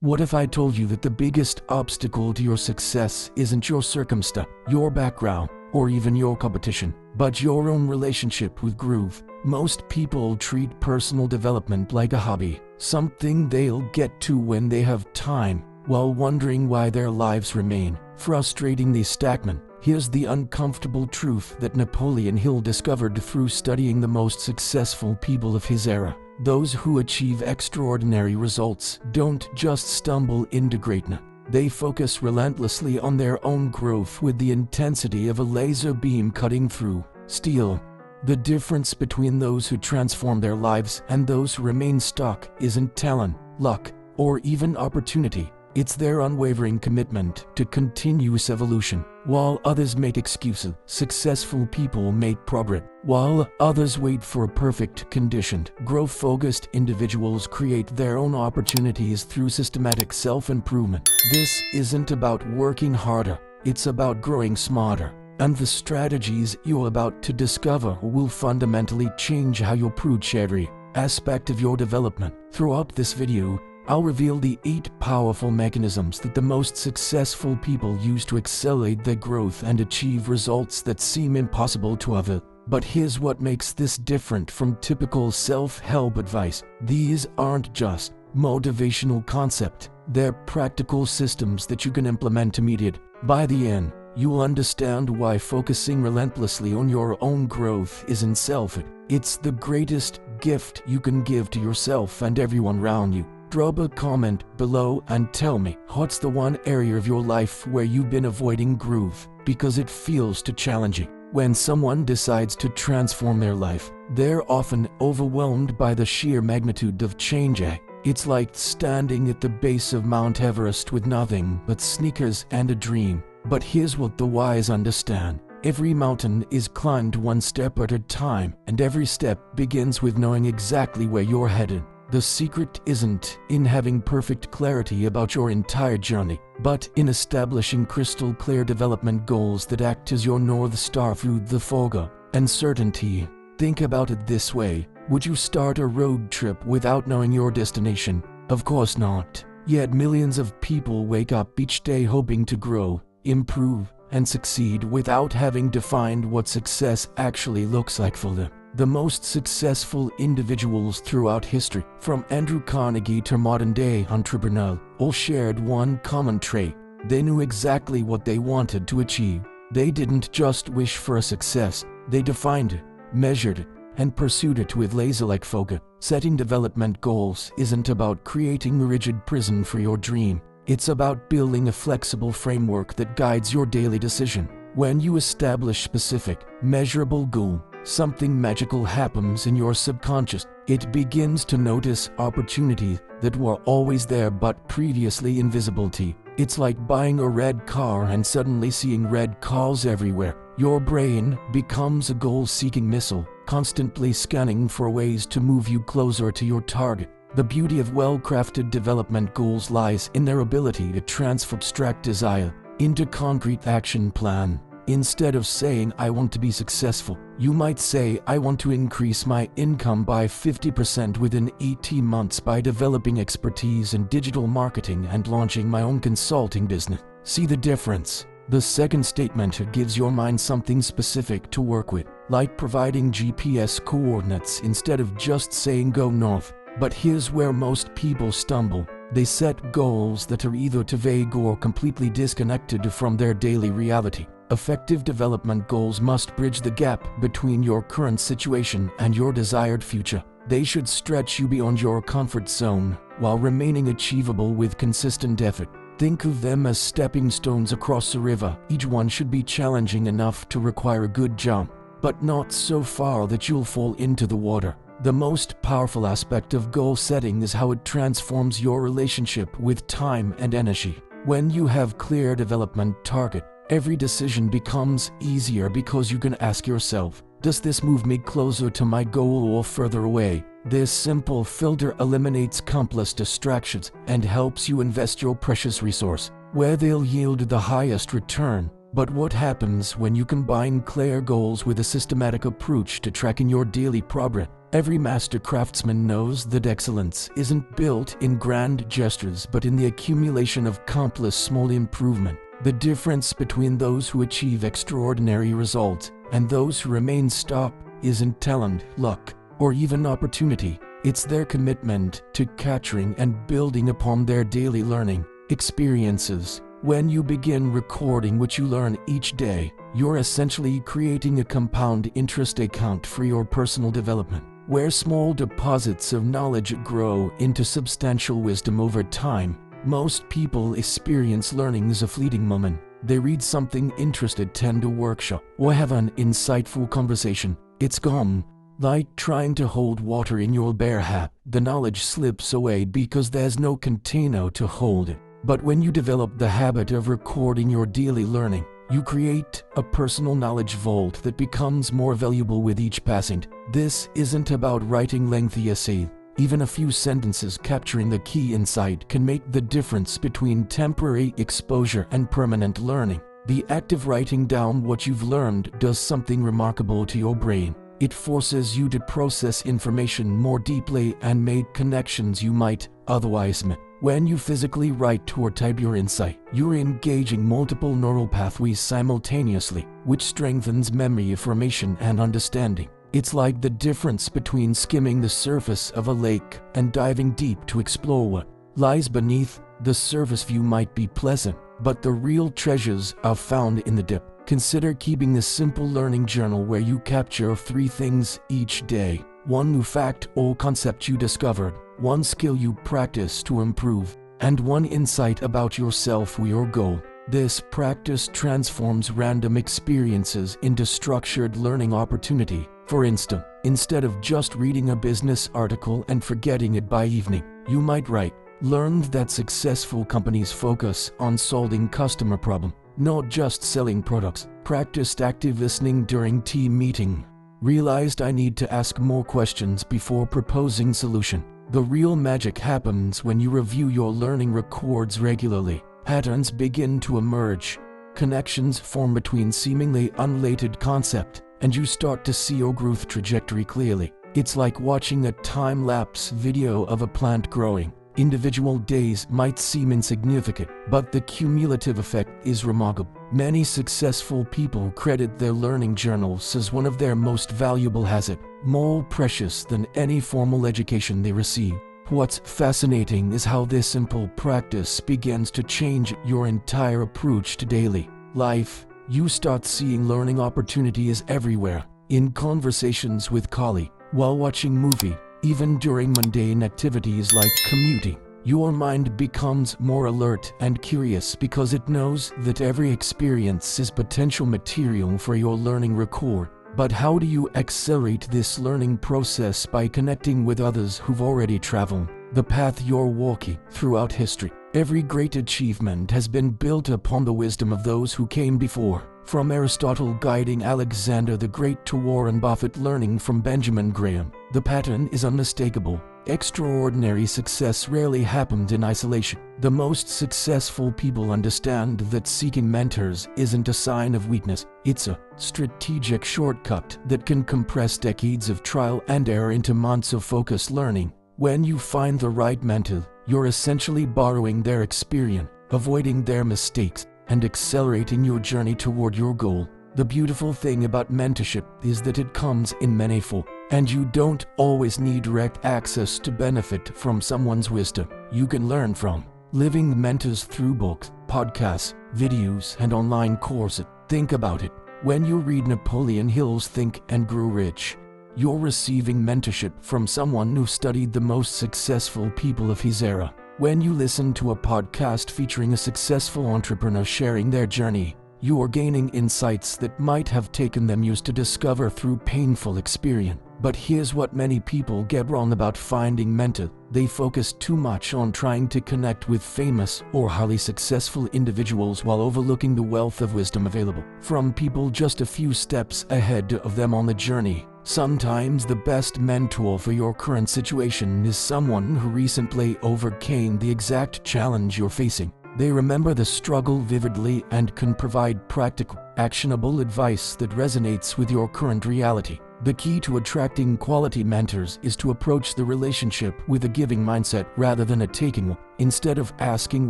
What if I told you that the biggest obstacle to your success isn't your circumstance, your background, or even your competition, but your own relationship with groove? Most people treat personal development like a hobby, something they'll get to when they have time, while wondering why their lives remain frustratingly stagnant. Here's the uncomfortable truth that Napoleon Hill discovered through studying the most successful people of his era. Those who achieve extraordinary results don't just stumble into greatness. They focus relentlessly on their own growth with the intensity of a laser beam cutting through steel. The difference between those who transform their lives and those who remain stuck isn't talent, luck, or even opportunity. It's their unwavering commitment to continuous evolution. While others make excuses, successful people make progress. While others wait for a perfect conditioned, growth-focused individuals create their own opportunities through systematic self-improvement. This isn't about working harder, it's about growing smarter. And the strategies you're about to discover will fundamentally change how you approach every aspect of your development. Throughout this video, I'll reveal the 8 powerful mechanisms that the most successful people use to accelerate their growth and achieve results that seem impossible to others. But here's what makes this different from typical self-help advice. These aren't just motivational concepts, they're practical systems that you can implement immediately. By the end, you'll understand why focusing relentlessly on your own growth isn't selfish. It's the greatest gift you can give to yourself and everyone around you. Drop a comment below and tell me what's the one area of your life where you've been avoiding groove because it feels too challenging. When someone decides to transform their life, they're often overwhelmed by the sheer magnitude of change. It's like standing at the base of Mount Everest with nothing but sneakers and a dream. But here's what the wise understand. Every mountain is climbed one step at a time, and every step begins with knowing exactly where you're headed. The secret isn't in having perfect clarity about your entire journey, but in establishing crystal clear development goals that act as your North Star through the fog of uncertainty. Think about it this way. Would you start a road trip without knowing your destination? Of course not. Yet millions of people wake up each day hoping to grow, improve, and succeed without having defined what success actually looks like for them. The most successful individuals throughout history, from Andrew Carnegie to modern-day entrepreneurs, all shared one common trait. They knew exactly what they wanted to achieve. They didn't just wish for a success, they defined it, measured it, and pursued it with laser-like focus. Setting development goals isn't about creating a rigid prison for your dream. It's about building a flexible framework that guides your daily decision. When you establish specific, measurable goals, something magical happens in your subconscious. It begins to notice opportunities that were always there but previously invisible to you. It's like buying a red car and suddenly seeing red cars everywhere. Your brain becomes a goal-seeking missile, constantly scanning for ways to move you closer to your target. The beauty of well-crafted development goals lies in their ability to transfer abstract desire into concrete action plan. Instead of saying, "I want to be successful," you might say, "I want to increase my income by 50% within 18 months by developing expertise in digital marketing and launching my own consulting business." See the difference? The second statement gives your mind something specific to work with, like providing GPS coordinates instead of just saying "go north." But here's where most people stumble. They set goals that are either too vague or completely disconnected from their daily reality. Effective development goals must bridge the gap between your current situation and your desired future. They should stretch you beyond your comfort zone while remaining achievable with consistent effort. Think of them as stepping stones across a river. Each one should be challenging enough to require a good jump, but not so far that you'll fall into the water. The most powerful aspect of goal setting is how it transforms your relationship with time and energy. When you have clear development target, every decision becomes easier because you can ask yourself, does this move me closer to my goal or further away? This simple filter eliminates countless distractions and helps you invest your precious resource where they'll yield the highest return. But what happens when you combine clear goals with a systematic approach to tracking your daily progress? Every master craftsman knows that excellence isn't built in grand gestures but in the accumulation of countless small improvements. The difference between those who achieve extraordinary results and those who remain stuck isn't talent, luck, or even opportunity. It's their commitment to capturing and building upon their daily learning experiences. When you begin recording what you learn each day, you're essentially creating a compound interest account for your personal development, where small deposits of knowledge grow into substantial wisdom over time. Most people experience learning as a fleeting moment. They read something interesting, attend a workshop, or have an insightful conversation. It's gone. Like trying to hold water in your bare hand, the knowledge slips away because there's no container to hold it. But when you develop the habit of recording your daily learning, you create a personal knowledge vault that becomes more valuable with each passing. This isn't about writing lengthy essays. Even a few sentences capturing the key insight can make the difference between temporary exposure and permanent learning. The act of writing down what you've learned does something remarkable to your brain. It forces you to process information more deeply and make connections you might otherwise miss. When you physically write or type your insight, you're engaging multiple neural pathways simultaneously, which strengthens memory formation and understanding. It's like the difference between skimming the surface of a lake and diving deep to explore what lies beneath. The surface view might be pleasant, but the real treasures are found in the depth. Consider keeping a simple learning journal where you capture 3 things each day: 1 new fact or concept you discovered, 1 skill you practice to improve, and 1 insight about yourself or your goal. This practice transforms random experiences into structured learning opportunity. For instance, instead of just reading a business article and forgetting it by evening, you might write, "Learned that successful companies focus on solving customer problems, not just selling products. Practiced active listening during team meeting. Realized I need to ask more questions before proposing solution." The real magic happens when you review your learning records regularly. Patterns begin to emerge. Connections form between seemingly unrelated concepts, and you start to see your growth trajectory clearly. It's like watching a time-lapse video of a plant growing. Individual days might seem insignificant, but the cumulative effect is remarkable. Many successful people credit their learning journals as one of their most valuable assets, more precious than any formal education they receive. What's fascinating is how this simple practice begins to change your entire approach to daily life. You start seeing learning opportunities everywhere, in conversations with colleagues, while watching movie, even during mundane activities like commuting. Your mind becomes more alert and curious because it knows that every experience is potential material for your learning record. But how do you accelerate this learning process? By connecting with others who've already traveled the path you're walking. Throughout history, every great achievement has been built upon the wisdom of those who came before. From Aristotle guiding Alexander the Great to Warren Buffett learning from Benjamin Graham, the pattern is unmistakable. Extraordinary success rarely happened in isolation. The most successful people understand that seeking mentors isn't a sign of weakness. It's a strategic shortcut that can compress decades of trial and error into months of focused learning. When you find the right mentor, you're essentially borrowing their experience, avoiding their mistakes, and accelerating your journey toward your goal. The beautiful thing about mentorship is that it comes in many forms, and you don't always need direct access to benefit from someone's wisdom. You can learn from living mentors through books, podcasts, videos, and online courses. Think about it. When you read Napoleon Hill's Think and Grow Rich, you're receiving mentorship from someone who studied the most successful people of his era. When you listen to a podcast featuring a successful entrepreneur sharing their journey, you are gaining insights that might have taken them years to discover through painful experience. But here's what many people get wrong about finding mentors. They focus too much on trying to connect with famous or highly successful individuals while overlooking the wealth of wisdom available from people just a few steps ahead of them on the journey. Sometimes the best mentor for your current situation is someone who recently overcame the exact challenge you're facing. They remember the struggle vividly and can provide practical, actionable advice that resonates with your current reality. The key to attracting quality mentors is to approach the relationship with a giving mindset rather than a taking one. Instead of asking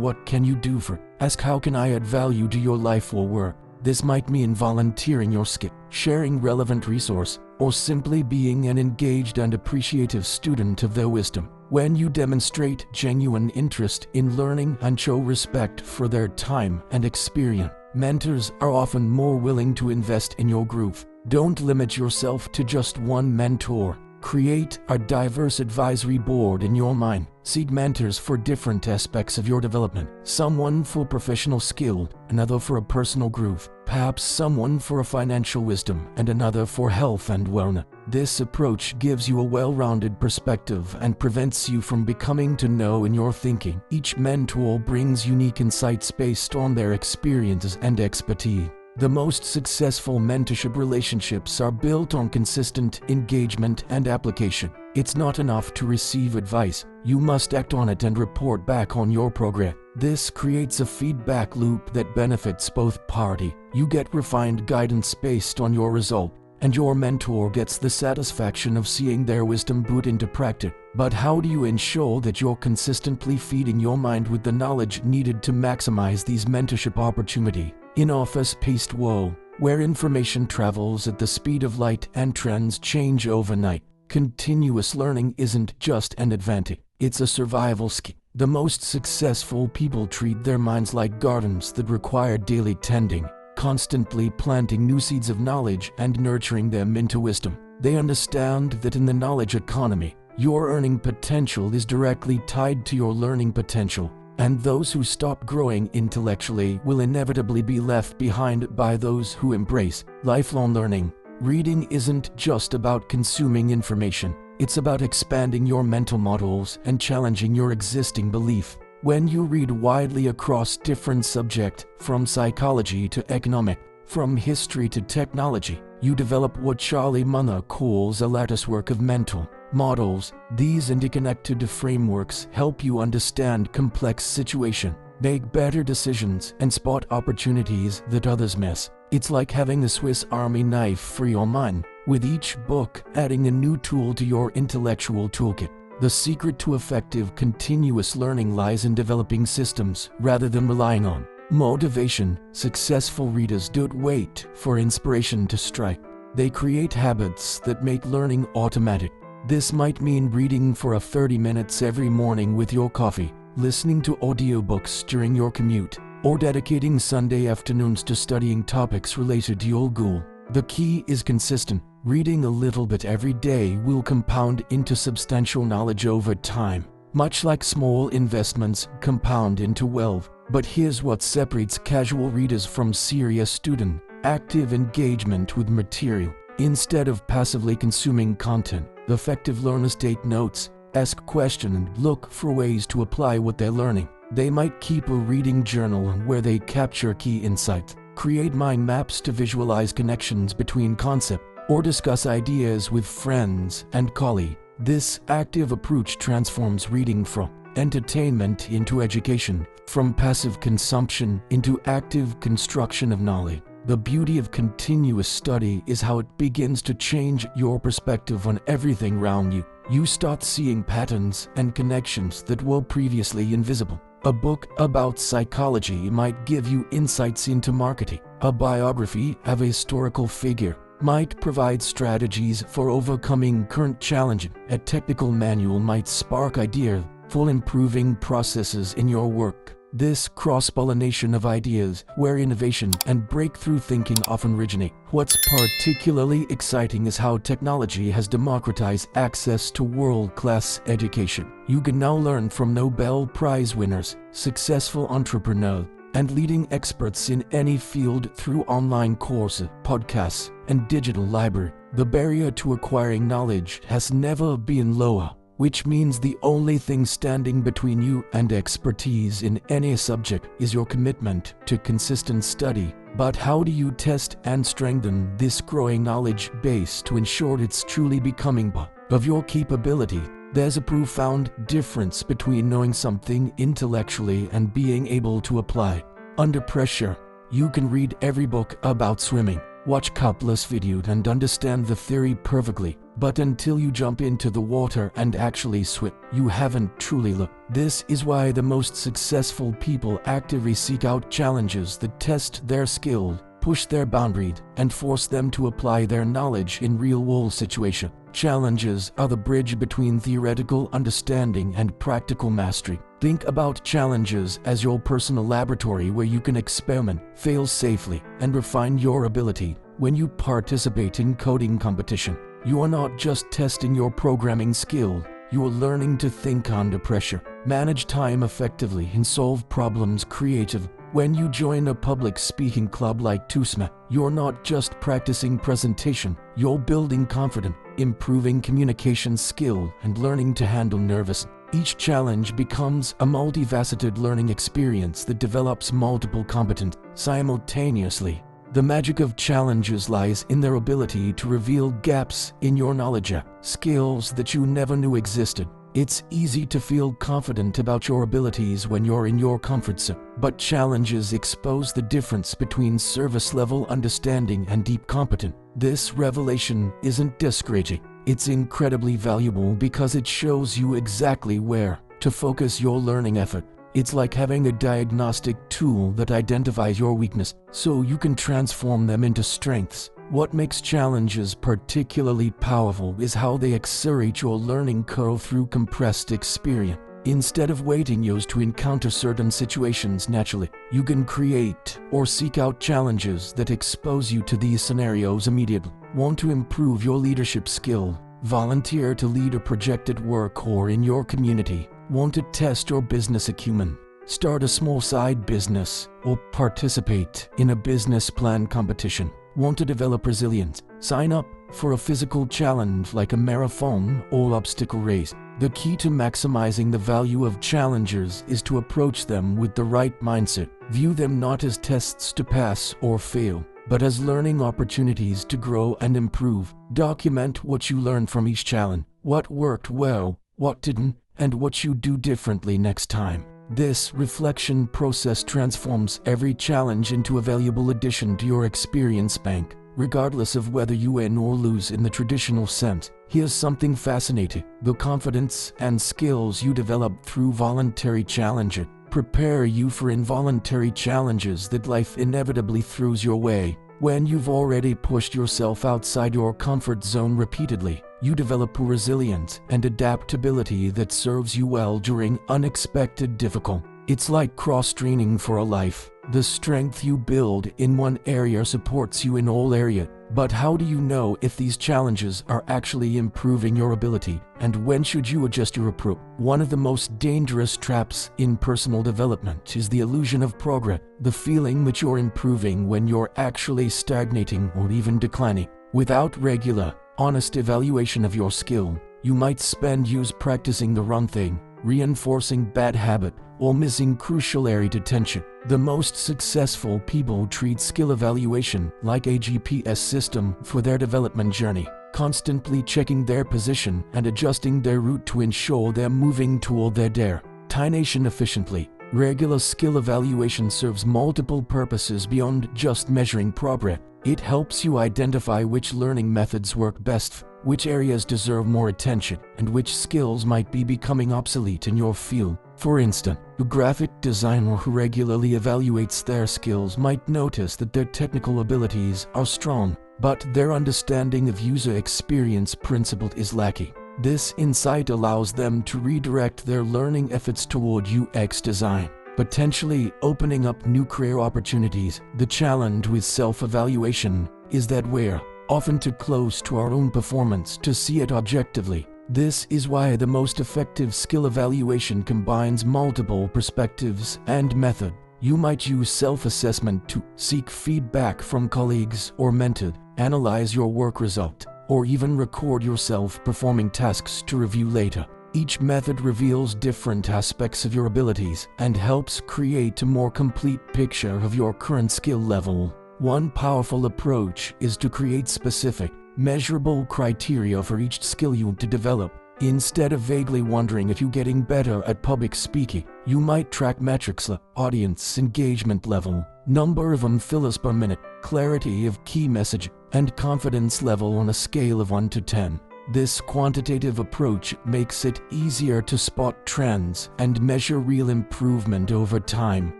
what can you do for, ask how can I add value to your life or work. This might mean volunteering your skill, sharing relevant resource, or simply being an engaged and appreciative student of their wisdom. When you demonstrate genuine interest in learning and show respect for their time and experience, mentors are often more willing to invest in your growth. Don't limit yourself to just one mentor. Create a diverse advisory board in your mind. Seek mentors for different aspects of your development. Someone for professional skill, another for a personal growth, perhaps someone for a financial wisdom, and another for health and wellness. This approach gives you a well-rounded perspective and prevents you from becoming too narrow in your thinking. Each mentor brings unique insights based on their experiences and expertise. The most successful mentorship relationships are built on consistent engagement and application. It's not enough to receive advice. You must act on it and report back on your progress. This creates a feedback loop that benefits both parties. You get refined guidance based on your result, and your mentor gets the satisfaction of seeing their wisdom put into practice. But how do you ensure that you're consistently feeding your mind with the knowledge needed to maximize these mentorship opportunities? In office-paced world, where information travels at the speed of light and trends change overnight, continuous learning isn't just an advantage, it's a survival skill. The most successful people treat their minds like gardens that require daily tending, constantly planting new seeds of knowledge and nurturing them into wisdom. They understand that in the knowledge economy, your earning potential is directly tied to your learning potential. And those who stop growing intellectually will inevitably be left behind by those who embrace lifelong learning. Reading isn't just about consuming information, it's about expanding your mental models and challenging your existing belief. When you read widely across different subjects, from psychology to economics, from history to technology, you develop what Charlie Munger calls a latticework of mental models. These interconnected frameworks help you understand complex situations, make better decisions, and spot opportunities that others miss. It's like having a Swiss Army knife for your mind, with each book adding a new tool to your intellectual toolkit. The secret to effective continuous learning lies in developing systems rather than relying on motivation. Successful readers don't wait for inspiration to strike. They create habits that make learning automatic. This might mean reading for 30 minutes every morning with your coffee, listening to audiobooks during your commute, or dedicating Sunday afternoons to studying topics related to your goal. The key is consistent. Reading a little bit every day will compound into substantial knowledge over time, much like small investments compound into wealth. But here's what separates casual readers from serious students: active engagement with material. Instead of passively consuming content, effective learners take notes, ask questions, and look for ways to apply what they're learning. They might keep a reading journal where they capture key insights, create mind maps to visualize connections between concepts, or discuss ideas with friends and colleagues. This active approach transforms reading from entertainment into education, from passive consumption into active construction of knowledge. The beauty of continuous study is how it begins to change your perspective on everything around you. You start seeing patterns and connections that were previously invisible. A book about psychology might give you insights into marketing. A biography of a historical figure might provide strategies for overcoming current challenges. A technical manual might spark ideas for improving processes in your work. This cross-pollination of ideas, where innovation and breakthrough thinking often originate. What's particularly exciting is how technology has democratized access to world-class education. You can now learn from Nobel Prize winners, successful entrepreneurs, and leading experts in any field through online courses, podcasts, and digital library. The barrier to acquiring knowledge has never been lower, which means the only thing standing between you and expertise in any subject is your commitment to consistent study. But how do you test and strengthen this growing knowledge base to ensure it's truly becoming part of your capability? There's a profound difference between knowing something intellectually and being able to apply it. Under pressure, you can read every book about swimming, watch countless videos and understand the theory perfectly, but until you jump into the water and actually swim, you haven't truly learned. This is why the most successful people actively seek out challenges that test their skill, push their boundaries, and force them to apply their knowledge in real-world situations. Challenges are the bridge between theoretical understanding and practical mastery. Think about challenges as your personal laboratory where you can experiment, fail safely, and refine your ability. When you participate in coding competition, you are not just testing your programming skill, you are learning to think under pressure, manage time effectively, and solve problems creatively. When you join a public speaking club like TUSMA, you're not just practicing presentation, you're building confidence, improving communication skill, and learning to handle nervousness. Each challenge becomes a multifaceted learning experience that develops multiple competence simultaneously. The magic of challenges lies in their ability to reveal gaps in your knowledge, skills that you never knew existed. It's easy to feel confident about your abilities when you're in your comfort zone, but challenges expose the difference between surface-level understanding and deep competence. This revelation isn't discouraging. It's incredibly valuable because it shows you exactly where to focus your learning effort. It's like having a diagnostic tool that identifies your weakness so you can transform them into strengths. What makes challenges particularly powerful is how they accelerate your learning curve through compressed experience. Instead of waiting years to encounter certain situations naturally, you can create or seek out challenges that expose you to these scenarios immediately. Want to improve your leadership skill? Volunteer to lead a project at work or in your community. Want to test your business acumen? Start a small side business or participate in a business plan competition. Want to develop resilience? Sign up for a physical challenge like a marathon or obstacle race. The key to maximizing the value of challenges is to approach them with the right mindset. View them not as tests to pass or fail, but as learning opportunities to grow and improve. Document what you learned from each challenge, what worked well, what didn't, and what you do differently next time. This reflection process transforms every challenge into a valuable addition to your experience bank, regardless of whether you win or lose in the traditional sense. Here's something fascinating: the confidence and skills you develop through voluntary challenges prepare you for involuntary challenges that life inevitably throws your way. When you've already pushed yourself outside your comfort zone repeatedly, you develop a resilience and adaptability that serves you well during unexpected difficulty. It's like cross-training for a life. The strength you build in one area supports you in all areas. But how do you know if these challenges are actually improving your ability, and when should you adjust your approach? One of the most dangerous traps in personal development is the illusion of progress, the feeling that you're improving when you're actually stagnating or even declining. Without regular, honest evaluation of your skill, you might spend years practicing the wrong thing, reinforcing bad habit, or missing crucial area of attention. The most successful people treat skill evaluation like a GPS system for their development journey, constantly checking their position and adjusting their route to ensure they're moving toward their destination efficiently. Regular skill evaluation serves multiple purposes beyond just measuring progress. It helps you identify which learning methods work best, which areas deserve more attention, and which skills might be becoming obsolete in your field. For instance, a graphic designer who regularly evaluates their skills might notice that their technical abilities are strong, but their understanding of user experience principles is lacking. This insight allows them to redirect their learning efforts toward UX design, potentially opening up new career opportunities. The challenge with self-evaluation is that we're often too close to our own performance to see it objectively. This is why the most effective skill evaluation combines multiple perspectives and method. You might use self-assessment to seek feedback from colleagues or mentors, analyze your work result, or even record yourself performing tasks to review later. Each method reveals different aspects of your abilities and helps create a more complete picture of your current skill level. One powerful approach is to create specific, measurable criteria for each skill you want to develop. Instead of vaguely wondering if you're getting better at public speaking, you might track metrics like audience engagement level, number of unfillers per minute, clarity of key message, and confidence level on a scale of 1 to 10. This quantitative approach makes it easier to spot trends and measure real improvement over time.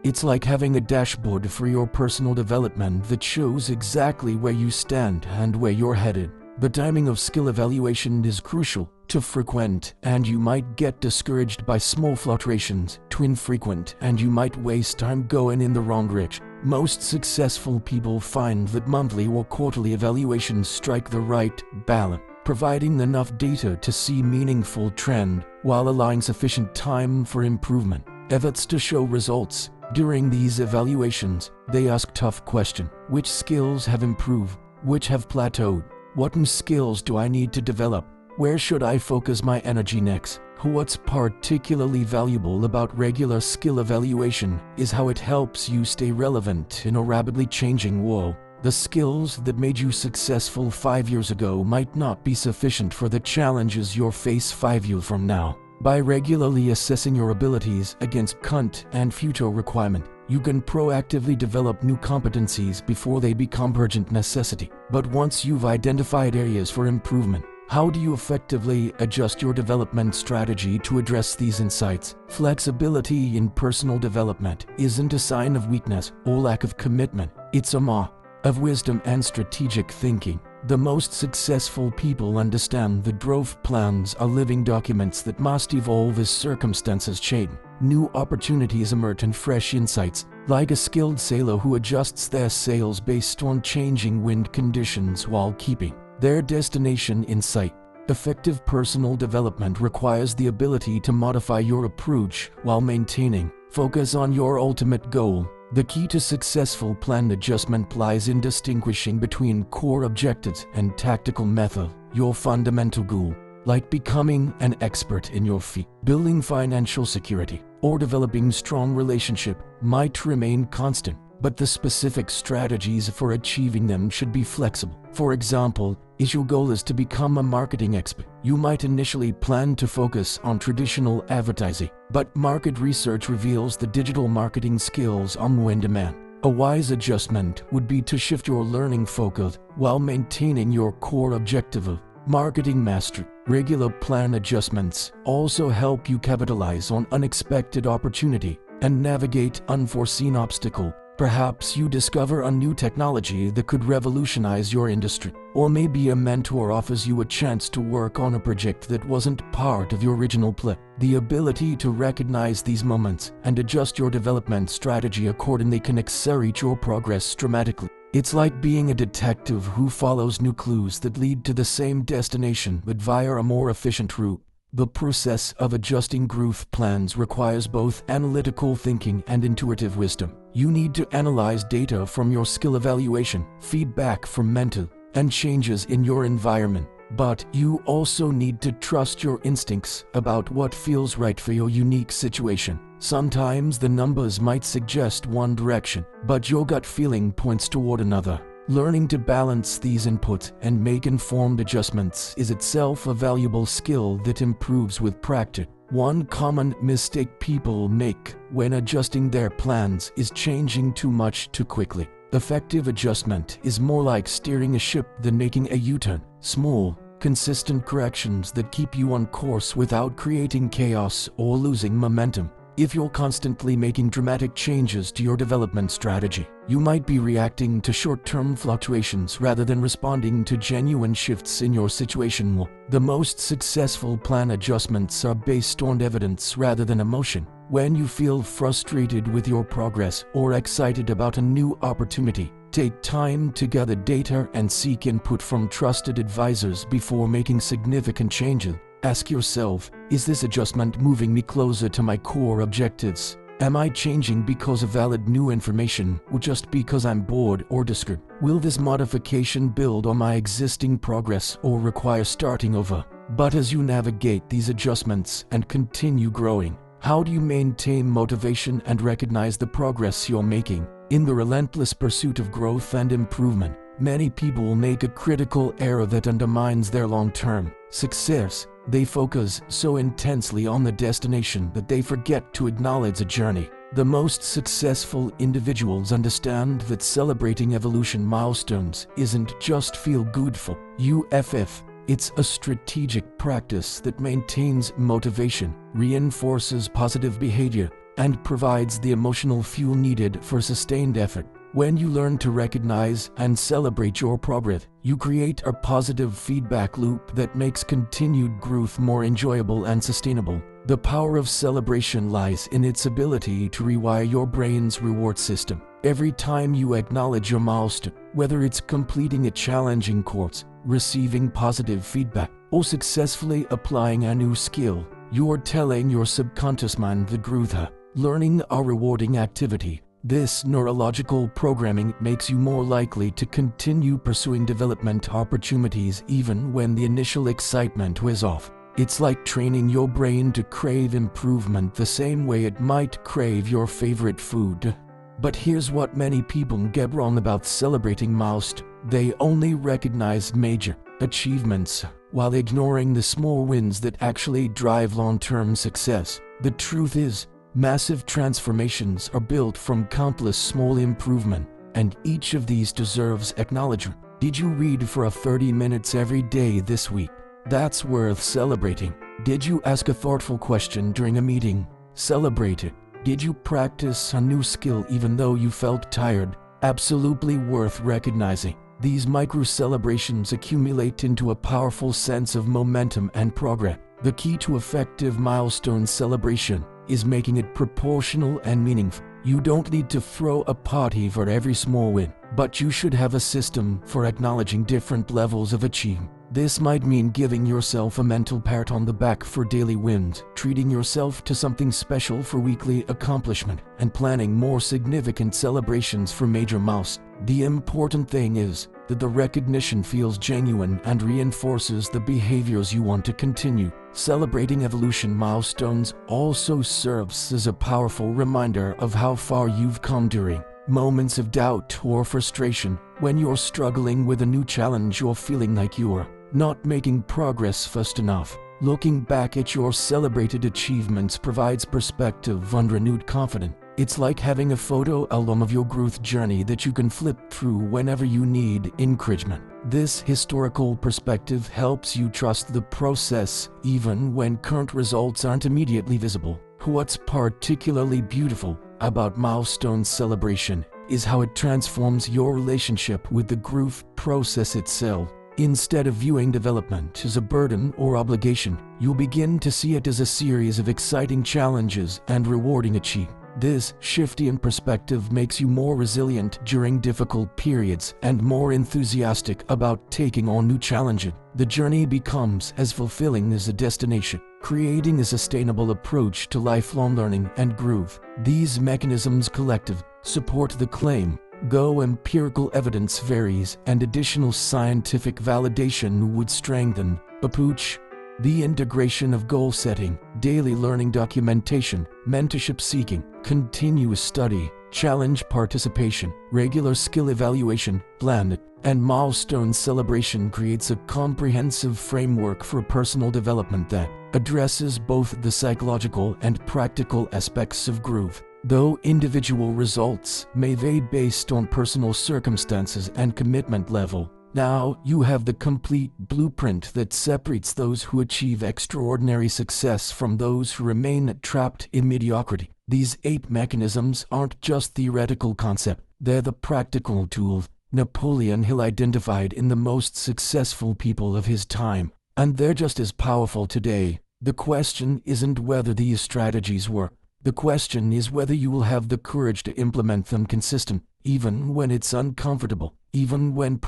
It's like having a dashboard for your personal development that shows exactly where you stand and where you're headed. The timing of skill evaluation is crucial. Too frequent and you might get discouraged by small fluctuations. Too infrequent and you might waste time going in the wrong direction. Most successful people find that monthly or quarterly evaluations strike the right balance, providing enough data to see meaningful trend while allowing sufficient time for improvement. Efforts to show results. During these evaluations, they ask tough questions. Which skills have improved? Which have plateaued? What new skills do I need to develop? Where should I focus my energy next? What's particularly valuable about regular skill evaluation is how it helps you stay relevant in a rapidly changing world. The skills that made you successful 5 years ago might not be sufficient for the challenges you'll face 5 years from now. By regularly assessing your abilities against current and future requirements, you can proactively develop new competencies before they become urgent necessity. But once you've identified areas for improvement, how do you effectively adjust your development strategy to address these insights? Flexibility in personal development isn't a sign of weakness or lack of commitment. It's a mark of wisdom and strategic thinking. The most successful people understand that growth plans are living documents that must evolve as circumstances change. New opportunities emerge and fresh insights, like a skilled sailor who adjusts their sails based on changing wind conditions while keeping their destination in sight. Effective personal development requires the ability to modify your approach while maintaining focus on your ultimate goal. The key to successful plan adjustment lies in distinguishing between core objectives and tactical method. Your fundamental goal, like becoming an expert in your field, building financial security, or developing strong relationship, might remain constant, but the specific strategies for achieving them should be flexible. For example, if your goal is to become a marketing expert, you might initially plan to focus on traditional advertising, but market research reveals that digital marketing skills are more in demand. A wise adjustment would be to shift your learning focus while maintaining your core objective of marketing mastery. Regular plan adjustments also help you capitalize on unexpected opportunity and navigate unforeseen obstacles. Perhaps you discover a new technology that could revolutionize your industry, or maybe a mentor offers you a chance to work on a project that wasn't part of your original plan. The ability to recognize these moments and adjust your development strategy accordingly can accelerate your progress dramatically. It's like being a detective who follows new clues that lead to the same destination but via a more efficient route. The process of adjusting growth plans requires both analytical thinking and intuitive wisdom. You need to analyze data from your skill evaluation, feedback from mentors, and changes in your environment. But you also need to trust your instincts about what feels right for your unique situation. Sometimes the numbers might suggest one direction, but your gut feeling points toward another. Learning to balance these inputs and make informed adjustments is itself a valuable skill that improves with practice. One common mistake people make when adjusting their plans is changing too much too quickly. Effective adjustment is more like steering a ship than making a U-turn. Small, consistent corrections that keep you on course without creating chaos or losing momentum. If you're constantly making dramatic changes to your development strategy, you might be reacting to short-term fluctuations rather than responding to genuine shifts in your situation. The most successful plan adjustments are based on evidence rather than emotion. When you feel frustrated with your progress or excited about a new opportunity, take time to gather data and seek input from trusted advisors before making significant changes. Ask yourself, is this adjustment moving me closer to my core objectives? Am I changing because of valid new information or just because I'm bored or discouraged? Will this modification build on my existing progress or require starting over? But as you navigate these adjustments and continue growing, how do you maintain motivation and recognize the progress you're making? In the relentless pursuit of growth and improvement, many people make a critical error that undermines their long-term success, they focus so intensely on the destination that they forget to acknowledge the journey. The most successful individuals understand that celebrating evolution milestones isn't just feel-good for UFF. It's a strategic practice that maintains motivation, reinforces positive behavior, and provides the emotional fuel needed for sustained effort. When you learn to recognize and celebrate your progress, you create a positive feedback loop that makes continued growth more enjoyable and sustainable. The power of celebration lies in its ability to rewire your brain's reward system. Every time you acknowledge your milestone, whether it's completing a challenging course, receiving positive feedback, or successfully applying a new skill, you're telling your subconscious mind that growth, learning a rewarding activity. This neurological programming makes you more likely to continue pursuing development opportunities even when the initial excitement wears off. It's like training your brain to crave improvement the same way it might crave your favorite food. But here's what many people get wrong about celebrating milestones. They only recognize major achievements while ignoring the small wins that actually drive long-term success. The truth is, massive transformations are built from countless small improvements, and each of these deserves acknowledgement. Did you read for 30 minutes every day this week? That's worth celebrating. Did you ask a thoughtful question during a meeting? Celebrate it. Did you practice a new skill even though you felt tired? Absolutely worth recognizing. These micro-celebrations accumulate into a powerful sense of momentum and progress. The key to effective milestone celebration is making it proportional and meaningful. You don't need to throw a party for every small win, but you should have a system for acknowledging different levels of achievement. This might mean giving yourself a mental pat on the back for daily wins, treating yourself to something special for weekly accomplishment, and planning more significant celebrations for major milestones. The important thing is that the recognition feels genuine and reinforces the behaviors you want to continue. Celebrating evolution milestones also serves as a powerful reminder of how far you've come during moments of doubt or frustration. When you're struggling with a new challenge or feeling like you're not making progress fast enough, looking back at your celebrated achievements provides perspective and renewed confidence. It's like having a photo album of your growth journey that you can flip through whenever you need encouragement. This historical perspective helps you trust the process even when current results aren't immediately visible. What's particularly beautiful about milestone celebration is how it transforms your relationship with the growth process itself. Instead of viewing development as a burden or obligation, you'll begin to see it as a series of exciting challenges and rewarding achievements. This shift in perspective makes you more resilient during difficult periods and more enthusiastic about taking on new challenges. The journey becomes as fulfilling as the destination, creating a sustainable approach to lifelong learning and growth. These mechanisms collectively support the claim, though empirical evidence varies and additional scientific validation would strengthen approach. The integration of goal setting, daily learning documentation, mentorship seeking, continuous study, challenge participation, regular skill evaluation, plan, and milestone celebration creates a comprehensive framework for personal development that addresses both the psychological and practical aspects of growth. Though individual results may vary based on personal circumstances and commitment level, now you have the complete blueprint that separates those who achieve extraordinary success from those who remain trapped in mediocrity. These 8 mechanisms aren't just theoretical concepts, they're the practical tools Napoleon Hill identified in the most successful people of his time, and they're just as powerful today. The question isn't whether these strategies work. The question is whether you will have the courage to implement them consistently, even when it's uncomfortable, even when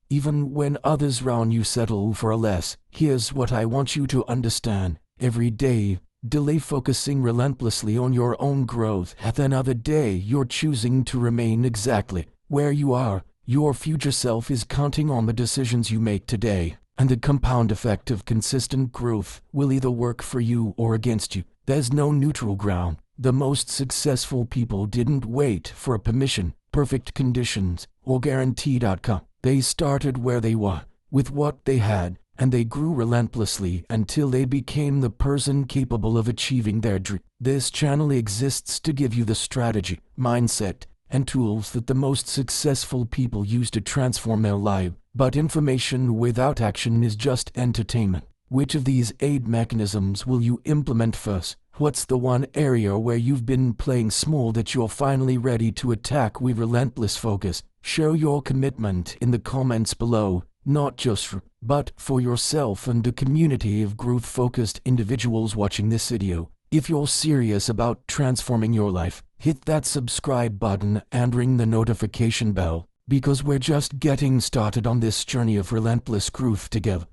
even when others around you settle for less. Here's what I want you to understand. Every day, delay focusing relentlessly on your own growth. At another day, you're choosing to remain exactly where you are. Your future self is counting on the decisions you make today, and the compound effect of consistent growth will either work for you or against you. There's no neutral ground. The most successful people didn't wait for permission, perfect conditions, or guaranteed outcome. They started where they were, with what they had, and they grew relentlessly until they became the person capable of achieving their dream. This channel exists to give you the strategy, mindset, and tools that the most successful people use to transform their life. But information without action is just entertainment. Which of these 8 mechanisms will you implement first? What's the one area where you've been playing small that you're finally ready to attack with relentless focus? Show your commitment in the comments below, not just for, but for yourself and the community of growth-focused individuals watching this video. If you're serious about transforming your life, hit that subscribe button and ring the notification bell, because we're just getting started on this journey of relentless growth together.